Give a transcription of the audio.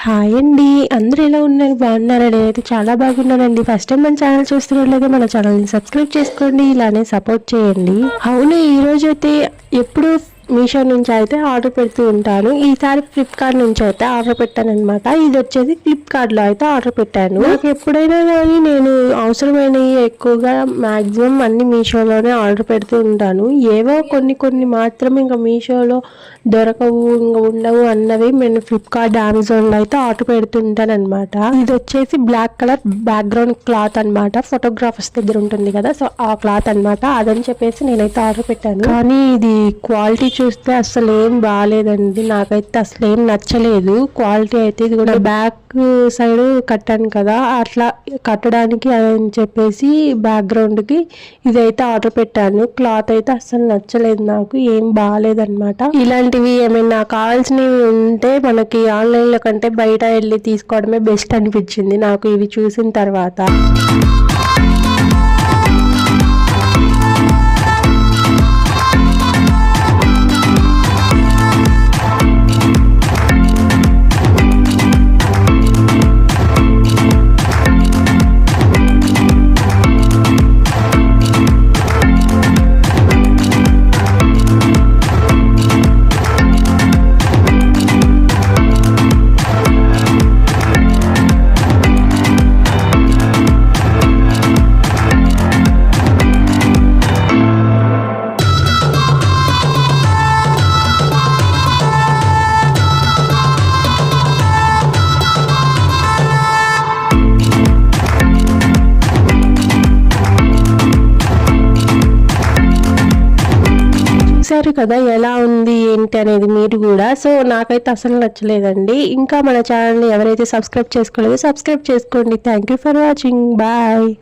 Hi అండి, అందరూ ఎలా ఉన్నారు? బాగున్నారా? నేనైతే చాలా బాగున్నానండి. ఫస్ట్ టైం మన ఛానల్ చూస్తున్నట్లయితే మన ఛానల్ని సబ్స్క్రైబ్ చేసుకోండి, ఇలానే సపోర్ట్ చేయండి. అవును, ఈరోజు అయితే ఎప్పుడు మీషో నుంచి అయితే ఆర్డర్ పెడుతూ ఉంటాను. ఈసారి ఫ్లిప్కార్ట్ నుంచి అయితే ఆర్డర్ పెట్టాను అనమాట. ఇది వచ్చేసి ఫ్లిప్కార్ట్లో అయితే ఆర్డర్ పెట్టాను. నాకు ఎప్పుడైనా కానీ నేను అవసరమైనవి ఎక్కువగా మ్యాక్సిమం అన్ని మీషోలోనే ఆర్డర్ పెడుతూ ఉంటాను. ఏవో కొన్ని మాత్రం ఇంకా మీషోలో దొరకవు, ఇంకా ఉండవు అన్నవి నేను ఫ్లిప్కార్ట్, అమెజాన్లో అయితే ఆర్డర్ పెడుతుంటాను అనమాట. ఇది వచ్చేసి బ్లాక్ కలర్ బ్యాక్గ్రౌండ్ క్లాత్ అనమాట. ఫోటోగ్రాఫర్స్ దగ్గర ఉంటుంది కదా, సో ఆ క్లాత్ అనమాట. అదని చెప్పేసి నేనైతే ఆర్డర్ పెట్టాను. కానీ ఇది క్వాలిటీ చూస్తే అసలు ఏం బాగాలేదండి. నాకైతే అసలు ఏం నచ్చలేదు క్వాలిటీ అయితే. ఇది కూడా బ్యాక్ సైడ్ కట్టాను కదా, అట్లా కట్టడానికి అని చెప్పేసి బ్యాక్గ్రౌండ్కి ఇదైతే ఆర్డర్ పెట్టాను. క్లాత్ అయితే అసలు నచ్చలేదు నాకు, ఏం బాగాలేదన్నమాట. ఇలాంటివి ఏమైనా కావాల్సినవి ఉంటే మనకి ఆన్లైన్లో కంటే బయట వెళ్ళి తీసుకోవడమే బెస్ట్ అనిపించింది నాకు ఇవి చూసిన తర్వాత. చూసారు కదా ఎలా ఉంది ఏంటి అనేది మీరు కూడా. సో నాకైతే అసలు నచ్చలేదండి. ఇంకా మన ఛానల్ని ఎవరైతే సబ్స్క్రైబ్ చేసుకోలేదో సబ్స్క్రైబ్ చేసుకోండి. Thank you for watching. Bye.